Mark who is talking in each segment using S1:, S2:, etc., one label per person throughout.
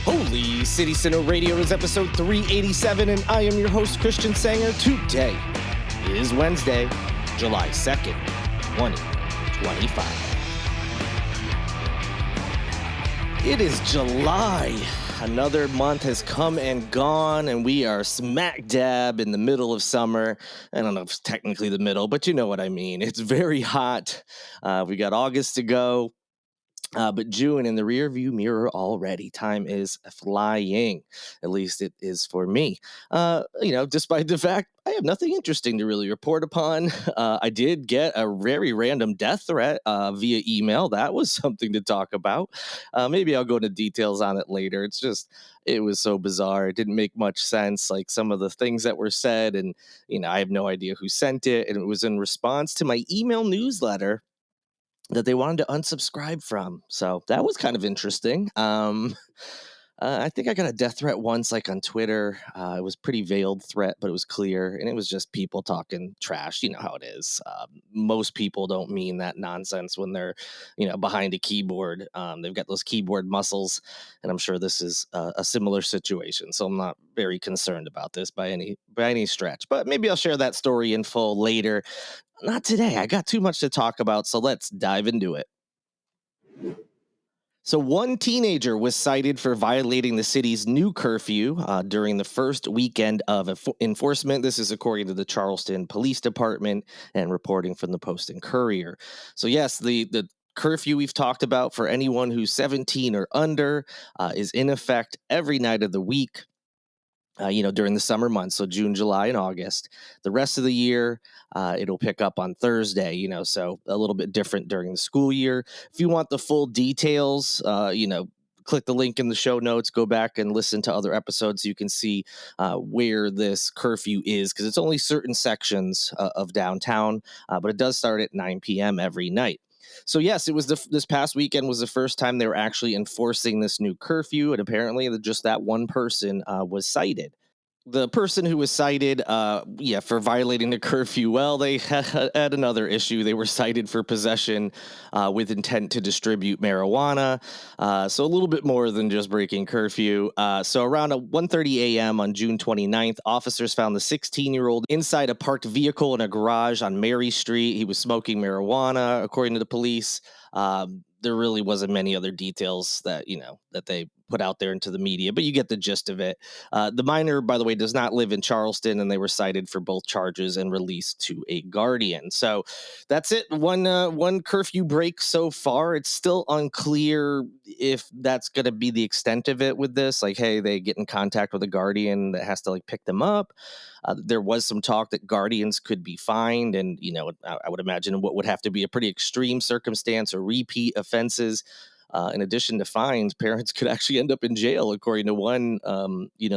S1: Holy City Center Radio is episode 387, and I am your host, Christian Sanger. Today is Wednesday, July 2nd, 2025. It is July. Another month has come and gone, and we are smack dab in the middle of summer. I don't know if it's technically the middle, but you know what I mean. It's very hot. We got August to go. But June in the rearview mirror already. Time is flying. At least it is for me. Despite the fact I have nothing interesting to really report upon. I did get a very random death threat via email. That was something to talk about. Maybe I'll go into details on it later. It was so bizarre. It didn't make much sense. Like some of the things that were said, and I have no idea who sent it. And it was in response to my email newsletter that they wanted to unsubscribe from. So that was kind of interesting. I think I got a death threat once, like on Twitter. It was pretty veiled threat, but it was clear, and it was just people talking trash. You know how it is. Most people don't mean that nonsense when they're, behind a keyboard. They've got those keyboard muscles, and I'm sure this is a similar situation. So I'm not very concerned about this by any stretch. But maybe I'll share that story in full later. Not today. I got too much to talk about, so let's dive into it. So one teenager was cited for violating the city's new curfew during the first weekend of enforcement. This is according to the Charleston Police Department and reporting from the Post and Courier. So yes, the curfew we've talked about for anyone who's 17 or under is in effect every night of the week. During the summer months, so June, July, and August. The rest of the year, it'll pick up on Thursday, so a little bit different during the school year. If you want the full details, click the link in the show notes, go back and listen to other episodes so you can see where this curfew is, because it's only certain sections of downtown, but it does start at 9 p.m. every night. So yes, it was this past weekend was the first time they were actually enforcing this new curfew, and apparently just that one person was cited. The person who was cited, for violating the curfew, well, they had another issue. They were cited for possession with intent to distribute marijuana. So a little bit more than just breaking curfew. So around 1:30 a.m. on June 29th, officers found the 16-year-old inside a parked vehicle in a garage on Mary Street. He was smoking marijuana, according to the police. There really wasn't many other details that they put out there into the media, but you get the gist of it. The minor, by the way, does not live in Charleston, and they were cited for both charges and released to a guardian. So that's it. One curfew break so far. It's still unclear if that's going to be the extent of it with this. Like, hey, they get in contact with a guardian that has to pick them up. There was some talk that guardians could be fined, and I would imagine what would have to be a pretty extreme circumstance or repeat offenses. In addition to fines, parents could actually end up in jail, according to one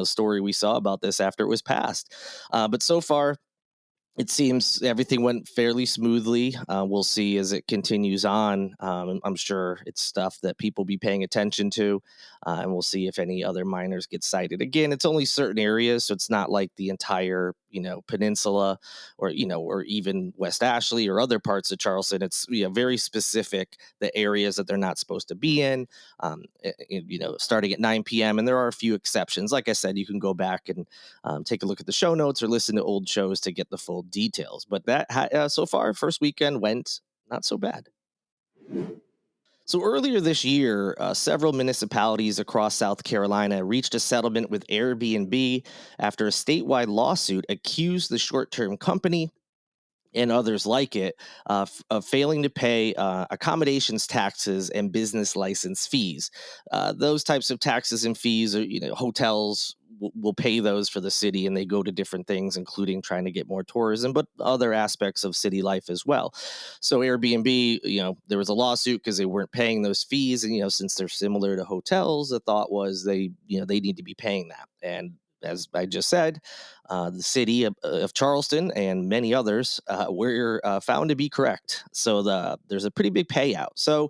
S1: story we saw about this after it was passed. But so far, it seems everything went fairly smoothly. We'll see as it continues on. I'm sure it's stuff that people be paying attention to, and we'll see if any other minors get cited. Again, it's only certain areas, so it's not like the entire peninsula or even West Ashley or other parts of Charleston. It's very specific, the areas that they're not supposed to be in. Starting at 9 p.m. and there are a few exceptions. Like I said, you can go back and take a look at the show notes or listen to old shows to get the full details. But that so far, first weekend went not so bad. So earlier this year, several municipalities across South Carolina reached a settlement with Airbnb after a statewide lawsuit accused the short-term company and others like it of failing to pay accommodations taxes and business license fees. Those types of taxes and fees are, hotels will pay those for the city, and they go to different things, including trying to get more tourism, but other aspects of city life as well. So Airbnb, there was a lawsuit because they weren't paying those fees, and since they're similar to hotels, the thought was they need to be paying that. And as I just said, the city of Charleston and many others were found to be correct. So there's a pretty big payout. So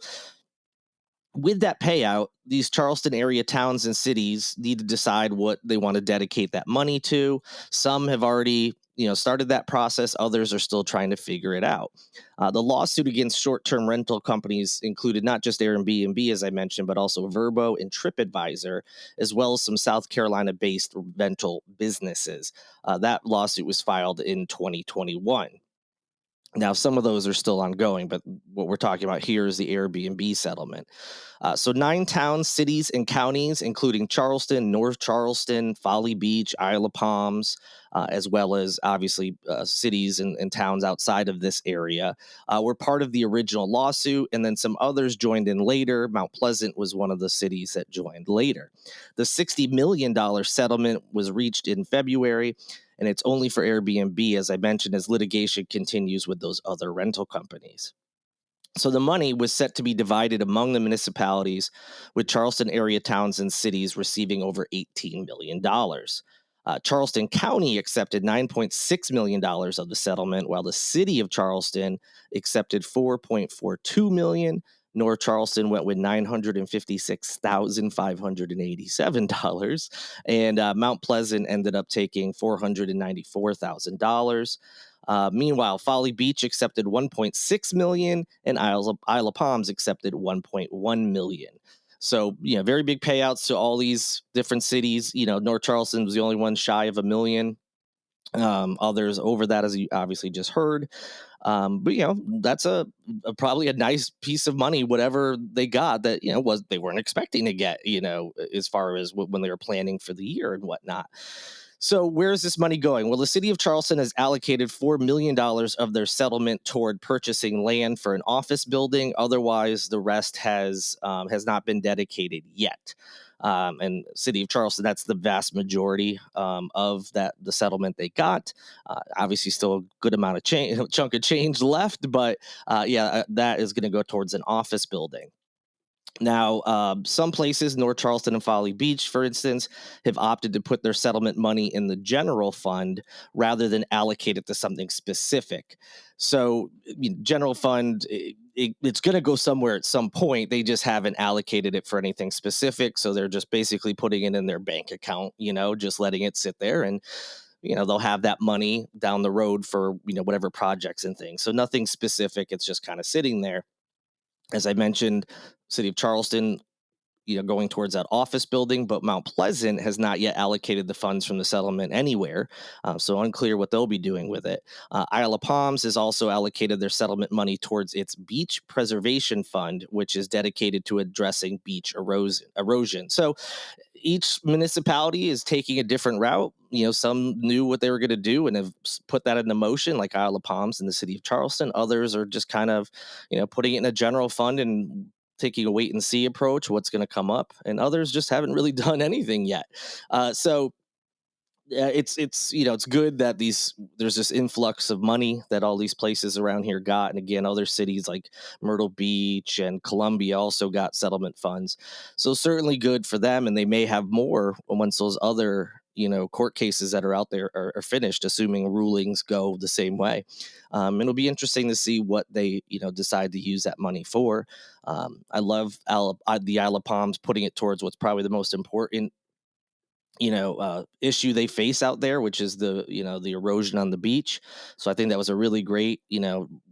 S1: with that payout, these Charleston area towns and cities need to decide what they want to dedicate that money to. Some have already started that process. Others are still trying to figure it out. The lawsuit against short-term rental companies included not just Airbnb, as I mentioned, but also Verbo and TripAdvisor, as well as some South Carolina-based rental businesses. That lawsuit was filed in 2021. Now, some of those are still ongoing, but what we're talking about here is the Airbnb settlement. So 9 towns, cities, and counties, including Charleston, North Charleston, Folly Beach, Isle of Palms, as well as obviously cities and towns outside of this area, were part of the original lawsuit. And then some others joined in later. Mount Pleasant was one of the cities that joined later. The $60 million settlement was reached in February. And it's only for Airbnb, as I mentioned, as litigation continues with those other rental companies. So the money was set to be divided among the municipalities, with Charleston area towns and cities receiving over $18 million. Charleston County accepted $9.6 million of the settlement, while the city of Charleston accepted $4.42 million. North Charleston went with $956,587, and Mount Pleasant ended up taking $494,000. Meanwhile, Folly Beach accepted $1.6 million, and Isle of Palms accepted $1.1 million. So, very big payouts to all these different cities. North Charleston was the only one shy of $1 million. Others over that, as you obviously just heard. But that's probably a nice piece of money, whatever they got that was they weren't expecting to get. As far as when they were planning for the year and whatnot. So where is this money going? Well, the city of Charleston has allocated $4 million of their settlement toward purchasing land for an office building. Otherwise, the rest has not been dedicated yet. And city of Charleston, that's the vast majority of the settlement they got. Obviously, still a good amount of chunk of change left, but that is going to go towards an office building. Now, some places, North Charleston and Folly Beach, for instance, have opted to put their settlement money in the general fund rather than allocate it to something specific. So, general fund, it's going to go somewhere at some point. They just haven't allocated it for anything specific. So they're just basically putting it in their bank account, just letting it sit there. And they'll have that money down the road for, whatever projects and things. So nothing specific. It's just kind of sitting there. As I mentioned, city of Charleston, going towards that office building, but Mount Pleasant has not yet allocated the funds from the settlement anywhere. So unclear what they'll be doing with it. Isle of Palms has also allocated their settlement money towards its beach preservation fund, which is dedicated to addressing beach erosion. So each municipality is taking a different route. Some knew what they were going to do and have put that into motion, like Isle of Palms and the city of Charleston. Others are just kind of, putting it in a general fund and taking a wait and see approach, what's going to come up. And others just haven't really done anything yet. So it's good that there's this influx of money that all these places around here got, and again, other cities like Myrtle Beach and Columbia also got settlement funds. So certainly good for them, and they may have more once those other court cases that are out there are finished, assuming rulings go the same way. It'll be interesting to see what they decide to use that money for. I love the Isle of Palms putting it towards what's probably the most important issue they face out there, which is the erosion on the beach. So I think that was a really great,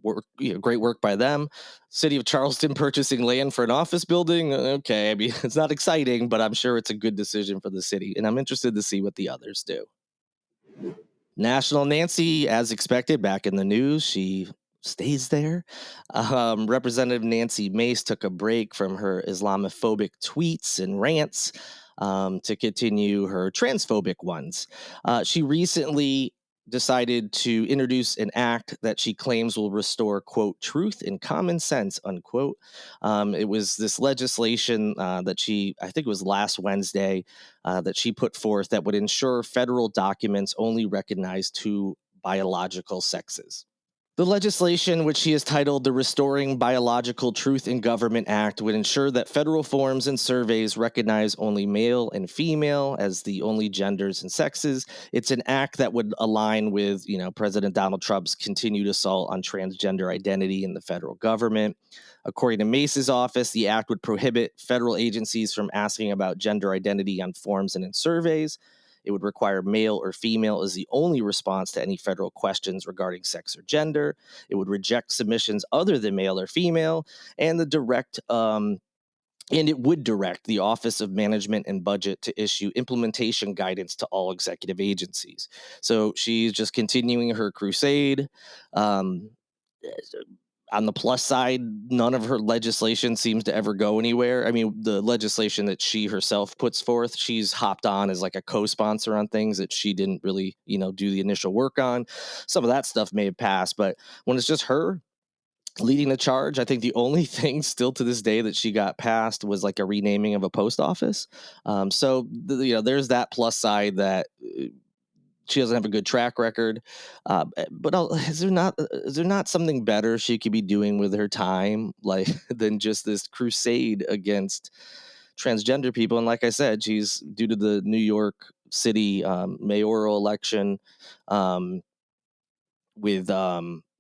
S1: work, great work by them. City of Charleston purchasing land for an office building. Okay. I mean, it's not exciting, but I'm sure it's a good decision for the city, and I'm interested to see what the others do. National Nancy, as expected, back in the news. She stays there. Representative Nancy Mace took a break from her Islamophobic tweets and rants to continue her transphobic ones. She recently decided to introduce an act that she claims will restore, quote, truth and common sense, unquote. It was this legislation that I think it was last Wednesday, that she put forth that would ensure federal documents only recognize two biological sexes. The legislation, which she has titled the Restoring Biological Truth in Government Act, would ensure that federal forms and surveys recognize only male and female as the only genders and sexes. It's an act that would align with, President Donald Trump's continued assault on transgender identity in the federal government. According to Mace's office, the act would prohibit federal agencies from asking about gender identity on forms and in surveys. It would require male or female as the only response to any federal questions regarding sex or gender. It would reject submissions other than male or female, and the direct and it would direct the Office of Management and Budget to issue implementation guidance to all executive agencies. So she's just continuing her crusade. Um, on the plus side, none of her legislation seems to ever go anywhere. I mean, the legislation that she herself puts forth, she's hopped on as like a co-sponsor on things that she didn't really, do the initial work on. Some of that stuff may have passed, but when it's just her leading the charge, I think the only thing still to this day that she got passed was like a renaming of a post office. There's that plus side that she doesn't have a good track record. But is there not something better she could be doing with her time, like than just this crusade against transgender people? And like I said, she's due to the New York City mayoral election. With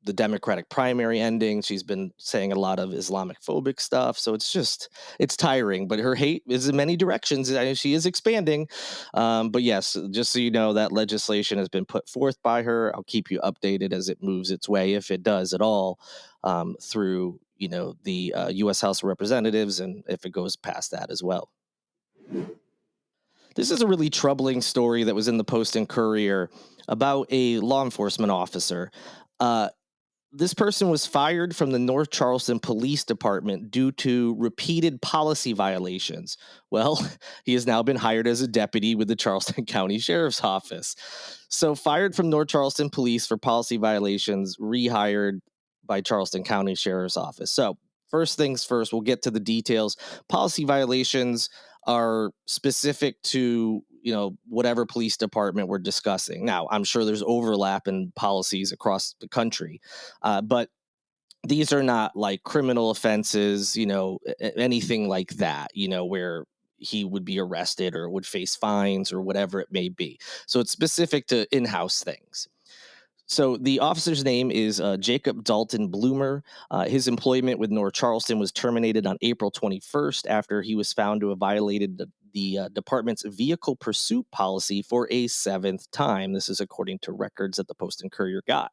S1: the Democratic primary ending. She's been saying a lot of Islamic phobic stuff. So it's tiring, but her hate is in many directions. She is expanding. But yes, just so you know, that legislation has been put forth by her. I'll keep you updated as it moves its way, if it does at all, through, the U.S. House of Representatives, and if it goes past that as well. This is a really troubling story that was in the Post and Courier about a law enforcement officer. Uh, this person was fired from the North Charleston Police Department due to repeated policy violations. Well, he has now been hired as a deputy with the Charleston County Sheriff's Office. So, fired from North Charleston Police for policy violations, rehired by Charleston County Sheriff's Office. So, first things first, we'll get to the details. Policy violations are specific to whatever police department we're discussing. Now, I'm sure there's overlap in policies across the country, but these are not like criminal offenses, anything like that, where he would be arrested or would face fines or whatever it may be. So it's specific to in-house things. So the officer's name is Jacob Dalton Bloomer. His employment with North Charleston was terminated on April 21st after he was found to have violated the department's vehicle pursuit policy for a seventh time. This is according to records that the Post and Courier got.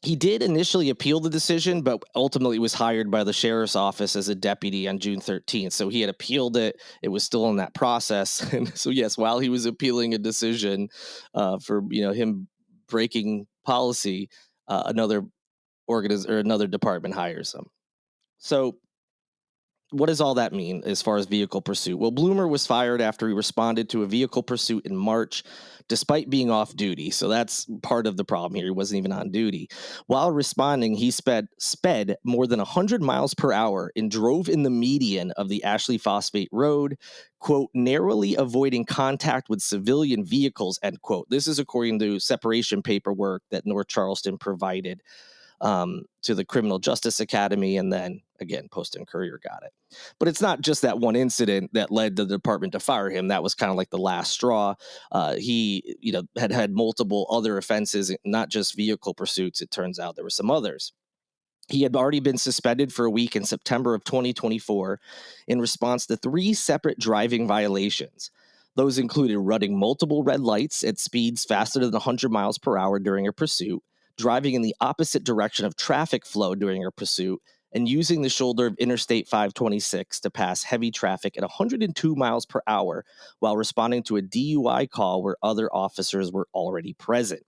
S1: He did initially appeal the decision, but ultimately was hired by the sheriff's office as a deputy on June 13th. So he had appealed it. It was still in that process. And so, yes, while he was appealing a decision for him breaking policy, another department hires him. So what does all that mean as far as vehicle pursuit? Well, Bloomer was fired after he responded to a vehicle pursuit in March, despite being off duty. So that's part of the problem here. He wasn't even on duty. While responding, he sped more than 100 miles per hour and drove in the median of the Ashley Phosphate Road, quote, narrowly avoiding contact with civilian vehicles, end quote. This is according to separation paperwork that North Charleston provided to the Criminal Justice Academy, and then again, Post and Courier got it. But it's not just that one incident that led the department to fire him. That was kind of like the last straw. He, had multiple other offenses, not just vehicle pursuits. It turns out there were some others. He had already been suspended for a week in September of 2024 in response to 3 separate driving violations. Those included running multiple red lights at speeds faster than 100 miles per hour during a pursuit, driving in the opposite direction of traffic flow during a pursuit, and using the shoulder of Interstate 526 to pass heavy traffic at 102 miles per hour while responding to a DUI call where other officers were already present.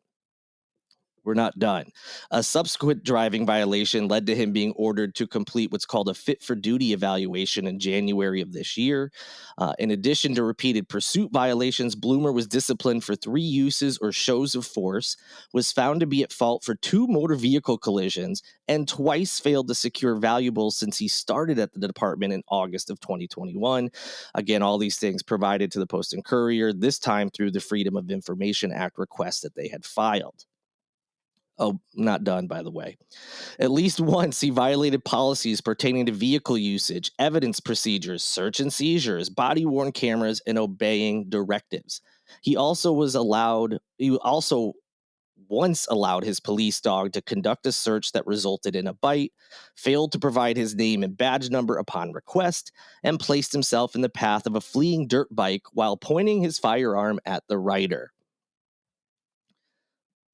S1: We're not done. A subsequent driving violation led to him being ordered to complete what's called a fit for duty evaluation in January of this year. In addition to repeated pursuit violations, Bloomer was disciplined for 3 uses or shows of force, was found to be at fault for 2 motor vehicle collisions, and twice failed to secure valuables since he started at the department in August of 2021. Again, all these things provided to the Post and Courier, this time through the Freedom of Information Act request that they had filed. Oh, not done, by the way. At least once, he violated policies pertaining to vehicle usage, evidence procedures, search and seizures, body-worn cameras, and obeying directives. He also once allowed his police dog to conduct a search that resulted in a bite, failed to provide his name and badge number upon request, and placed himself in the path of a fleeing dirt bike while pointing his firearm at the rider.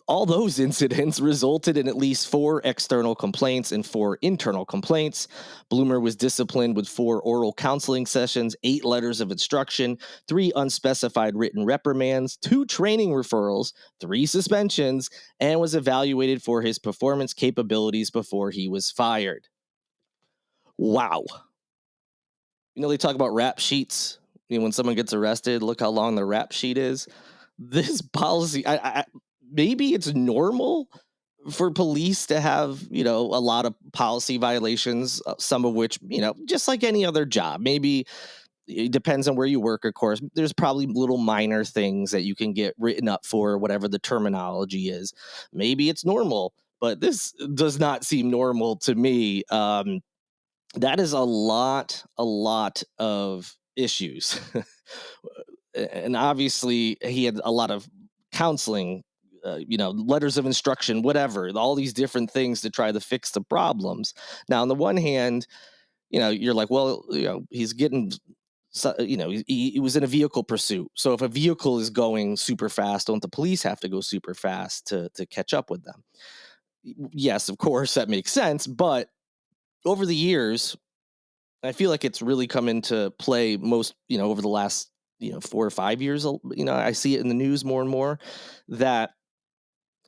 S1: All those incidents resulted in at least 4 external complaints and 4 internal complaints. Bloomer was disciplined with 4 oral counseling sessions, 8 letters of instruction, 3 unspecified written reprimands, 2 training referrals, 3 suspensions, and was evaluated for his performance capabilities before he was fired. Wow. They talk about rap sheets. When someone gets arrested, look how long the rap sheet is. This policy, maybe it's normal for police to have, a lot of policy violations, some of which, just like any other job. Maybe it depends on where you work, of course. There's probably little minor things that you can get written up for, whatever the terminology is. Maybe it's normal, but this does not seem normal to me. That is a lot of issues. And obviously he had a lot of counseling, letters of instruction, whatever, all these different things to try to fix the problems. Now, on the one hand, you're like, well, he's getting, he was in a vehicle pursuit. So if a vehicle is going super fast, don't the police have to go super fast to catch up with them? Yes, of course, that makes sense. But over the years, I feel like it's really come into play most, over the last, 4 or 5 years. I see it in the news more and more that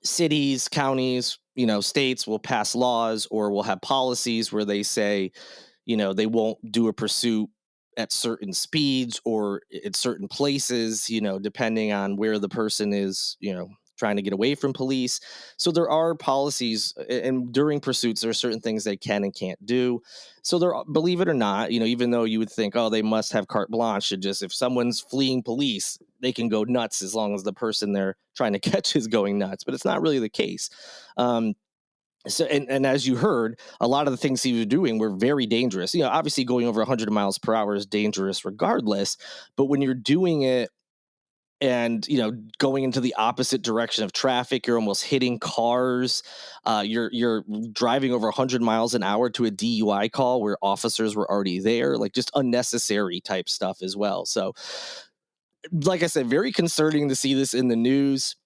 S1: cities, counties, states will pass laws or will have policies where they say, they won't do a pursuit at certain speeds or at certain places, depending on where the person is, trying to get away from police. So there are policies, and during pursuits, there are certain things they can and can't do. So there, believe it or not, even though you would think, oh, they must have carte blanche to just, if someone's fleeing police, they can go nuts as long as the person they're trying to catch is going nuts. But it's not really the case. So and as you heard, a lot of the things he was doing were very dangerous. Obviously going over 100 miles per hour is dangerous regardless, but when you're doing it and going into the opposite direction of traffic, you're almost hitting cars. You're driving over 100 miles an hour to a DUI call where officers were already there, like just unnecessary type stuff as well. So like I said, very concerning to see this in the news.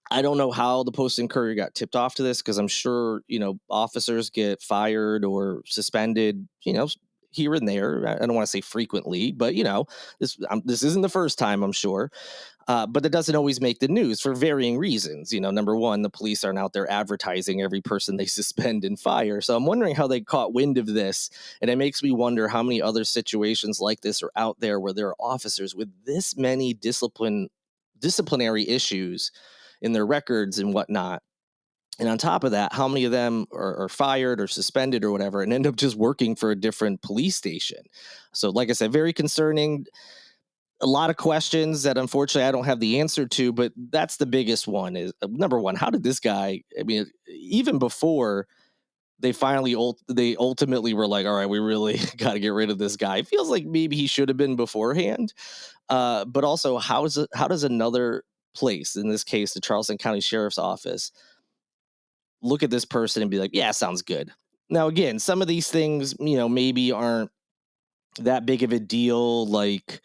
S1: I don't know how the Post and Courier got tipped off to this, because I'm sure, officers get fired or suspended, here and there. I don't want to say frequently, but, this isn't the first time, I'm sure. But it doesn't always make the news for varying reasons. Number one, the police aren't out there advertising every person they suspend and fire. So I'm wondering how they caught wind of this. And it makes me wonder how many other situations like this are out there where there are officers with this many disciplinary issues in their records and whatnot. And on top of that, how many of them are fired or suspended or whatever and end up just working for a different police station? So, like I said, very concerning. A lot of questions that unfortunately I don't have the answer to, but that's the biggest one is number one, how did this guy, I mean, even before they ultimately were like, all right, we really got to get rid of this guy. It feels like maybe he should have been beforehand. But also, how does another place, in this case, the Charleston County Sheriff's Office, look at this person and be like, yeah, sounds good. Now, again, some of these things, maybe aren't that big of a deal. Like,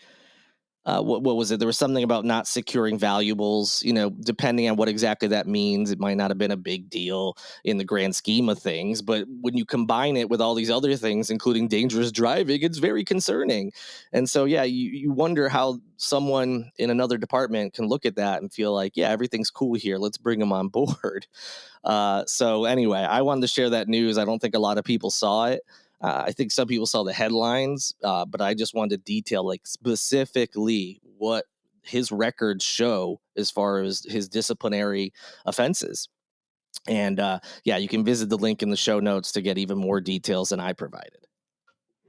S1: what was it? There was something about not securing valuables. Depending on what exactly that means, it might not have been a big deal in the grand scheme of things. But when you combine it with all these other things, including dangerous driving, it's very concerning. And so, yeah, you wonder how someone in another department can look at that and feel like, yeah, everything's cool here. Let's bring them on board. So anyway, I wanted to share that news. I don't think a lot of people saw it. I think some people saw the headlines, but I just wanted to detail, like, specifically what his records show as far as his disciplinary offenses. And yeah, you can visit the link in the show notes to get even more details than I provided.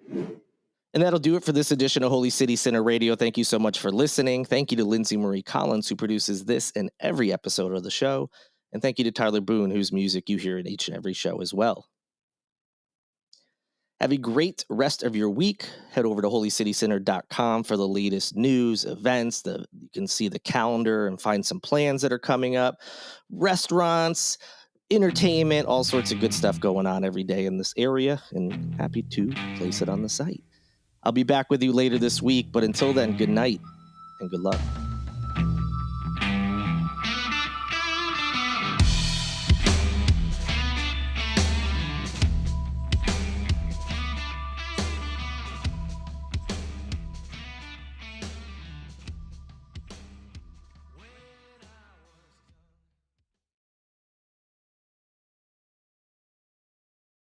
S1: And that'll do it for this edition of Holy City Center Radio. Thank you so much for listening. Thank you to Lindsay Marie Collins, who produces this and every episode of the show. And thank you to Tyler Boone, whose music you hear in each and every show as well. Have a great rest of your week. Head over to holycitycenter.com for the latest news, events. You can see the calendar and find some plans that are coming up. Restaurants, entertainment, all sorts of good stuff going on every day in this area, and happy to place it on the site. I'll be back with you later this week, but until then, good night and good luck.